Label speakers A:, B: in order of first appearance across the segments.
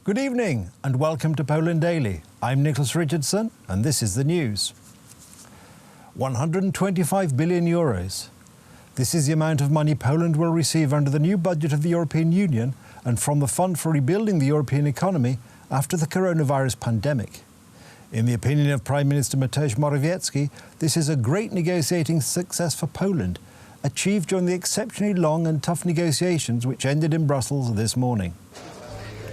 A: Good evening and welcome to Poland Daily. I'm Nicholas Richardson and this is the news. 125 billion euros. This is the amount of money Poland will receive under the new budget of the European Union and from the Fund for Rebuilding the European Economy after the coronavirus pandemic. In the opinion of Prime Minister Mateusz Morawiecki, this is a great negotiating success for Poland, achieved during the exceptionally long and tough negotiations which ended in Brussels this morning.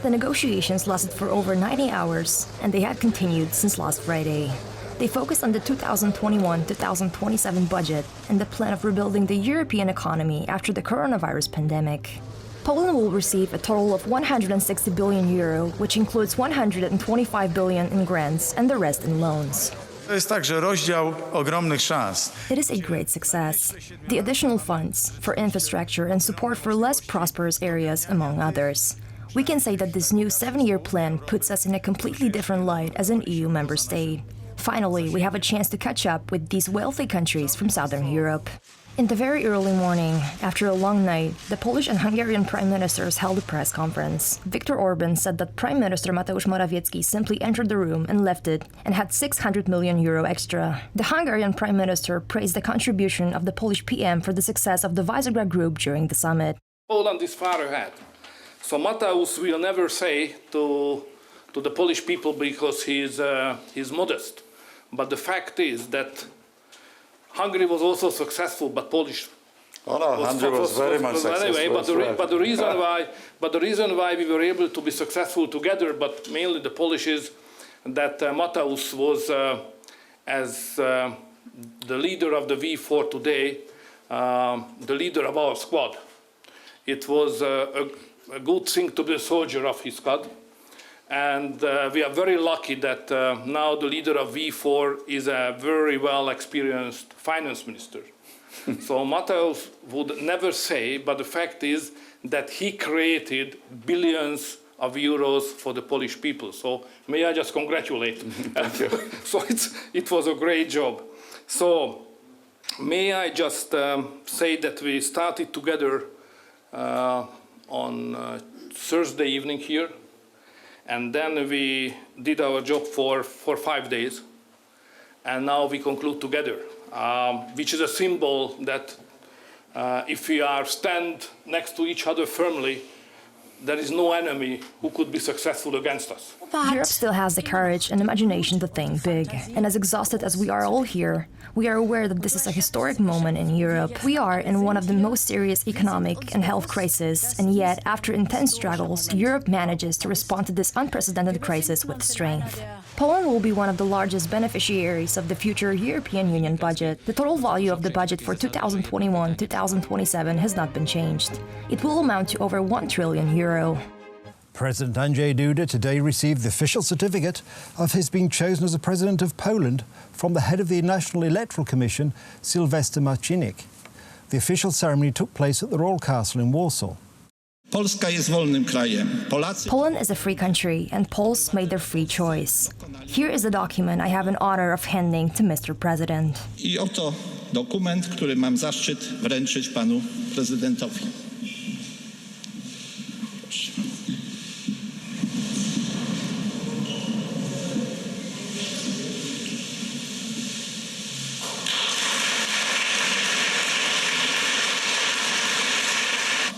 B: The negotiations lasted for over 90 hours, and they had continued since last Friday. They focused on the 2021-2027 budget and the plan of rebuilding the European economy after the coronavirus pandemic. Poland will receive a total of 160 billion euro, which includes 125 billion in grants and the rest in loans.
C: To jest także rozdział ogromnych szans.
B: It is a great success. The additional funds for infrastructure and support for less prosperous areas, among others. We can say that this new 7-year plan puts us in a completely different light as an EU member state. Finally, we have a chance to catch up with these wealthy countries from Southern Europe. In the very early morning, after a long night, the Polish and Hungarian prime ministers held a press conference. Viktor Orban said that Prime Minister Mateusz Morawiecki simply entered the room and left it and had 600 million euro extra. The Hungarian prime minister praised the contribution of the Polish PM for the success of the Visegrad Group during the summit.
D: Poland is far ahead. So Mateusz will never say to the Polish people because he's modest. But the fact is that Hungary was also successful, but Polish.
C: Oh no, Hungary was very much successful.
D: Anyway, but the reason why we were able to be successful together, but mainly the Polish, is that Mateusz was as the leader of the V4 today, the leader of our squad. It was a good thing to be a soldier of his squad. And we are very lucky that now the leader of V4 is a very well-experienced finance minister. So Mateusz would never say, but the fact is that he created billions of euros for the Polish people. So may I just congratulate him. So it was a great job. So may I just say that we started together on Thursday evening here. And then we did our job for 5 days, and now we conclude together, which is a symbol that if we are stand next to each other firmly, there is no enemy who could be successful against us.
B: Europe still has the courage and imagination to think big, and as exhausted as we are all here, we are aware that this is a historic moment in Europe. We are in one of the most serious economic and health crises, and yet, after intense struggles, Europe manages to respond to this unprecedented crisis with strength. Poland will be one of the largest beneficiaries of the future European Union budget. The total value of the budget for 2021-2027 has not been changed. It will amount to over 1 trillion euro.
A: President Andrzej Duda today received the official certificate of his being chosen as the President of Poland from the head of the National Electoral Commission, Sylwester Marcinek. The official ceremony took place at the Royal Castle in Warsaw.
E: Polska jest wolnym krajem. Polacy...
B: Poland is a free country, and Poles made their free choice. Here is the document I have an honor of handing to Mr. President.
E: I oto dokument, który mam zaszczyt wręczyć panu prezydentowi. Proszę.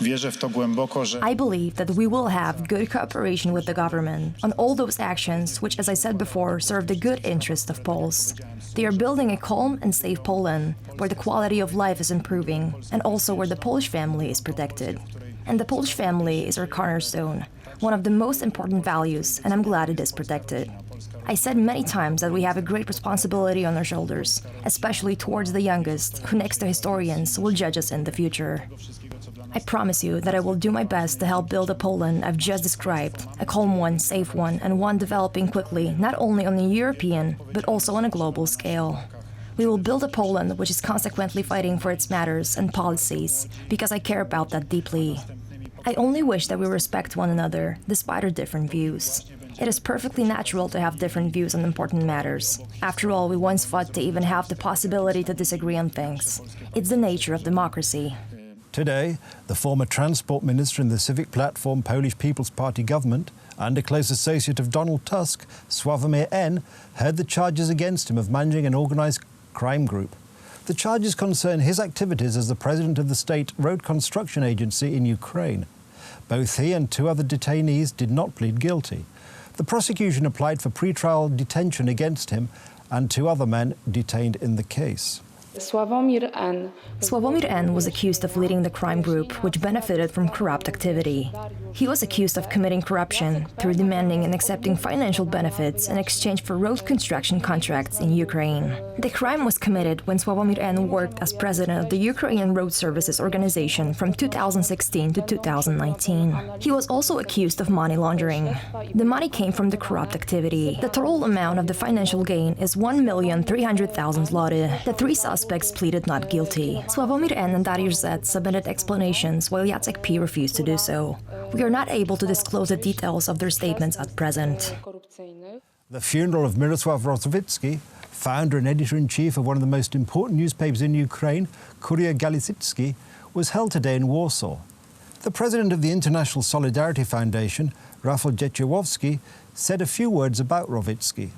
C: Wierzę w to głęboko, że
B: I believe that we will have good cooperation with the government on all those actions which, as I said before, serve the good interest of Poles. They are building a calm and safe Poland, where the quality of life is improving, and also where the Polish family is protected. And the Polish family is our cornerstone, one of the most important values, and I'm glad it is protected. I said many times that we have a great responsibility on our shoulders, especially towards the youngest, who next to historians will judge us in the future. I promise you that I will do my best to help build a Poland I've just described, a calm one, safe one, and one developing quickly, not only on a European, but also on a global scale. We will build a Poland which is consequently fighting for its matters and policies, because I care about that deeply. I only wish that we respect one another, despite our different views. It is perfectly natural to have different views on important matters. After all, we once fought to even have the possibility to disagree on things. It's the nature of democracy.
A: Today, the former transport minister in the civic platform Polish People's Party government and a close associate of Donald Tusk, Sławomir N., heard the charges against him of managing an organised crime group. The charges concern his activities as the president of the state road construction agency in Ukraine. Both he and two other detainees did not plead guilty. The prosecution applied for pre-trial detention against him and two other men detained in the case.
F: Sławomir
B: N. was accused of leading the crime group, which benefited from corrupt activity. He was accused of committing corruption through demanding and accepting financial benefits in exchange for road construction contracts in Ukraine. The crime was committed when Sławomir N. worked as president of the Ukrainian Road Services Organization from 2016 to 2019. He was also accused of money laundering. The money came from the corrupt activity. The total amount of the financial gain is 1,300,000 zloty. The three suspects pleaded not guilty. Sławomir N. and Dariusz Z. submitted explanations while Jacek P. refused to do so. We are not able to disclose the details of their statements at present.
A: The funeral of Mirosław Rosowicki, founder and editor-in-chief of one of the most important newspapers in Ukraine, Kurier Galicycki, was held today in Warsaw. The president of the International Solidarity Foundation, Rafał Dzieciałowski, said a few words about Rowicki.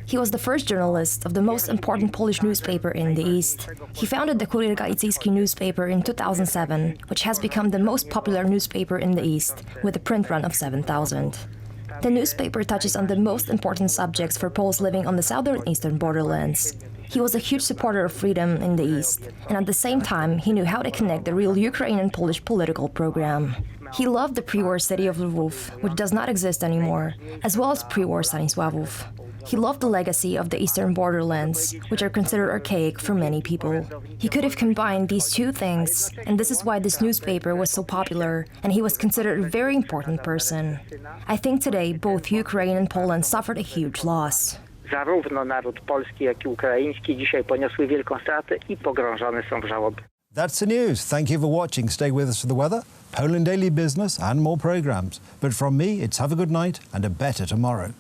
B: He was the first journalist of the most important Polish newspaper in the East. He founded the Kurier Galicycki newspaper in 2007, which has become the most popular newspaper in the East, with a print run of 7,000. The newspaper touches on the most important subjects for Poles living on the southern eastern borderlands. He was a huge supporter of freedom in the East, and at the same time, he knew how to connect the real Ukrainian-Polish political program. He loved the pre-war city of Lwów, which does not exist anymore, as well as pre-war Stanisławów. He loved the legacy of the eastern borderlands, which are considered archaic for many people. He could have combined these two things, and this is why this newspaper was so popular, and he was considered a very important person. I think today both Ukraine and Poland suffered a huge loss.
G: Zarówno naród polski, jak i ukraiński dzisiaj poniosły wielką stratę i pogrążone są w żałobie.
A: That's the news. Thank you for watching. Stay with us for the weather, Poland Daily Business and more programs. But from me, it's have a good night and a better tomorrow.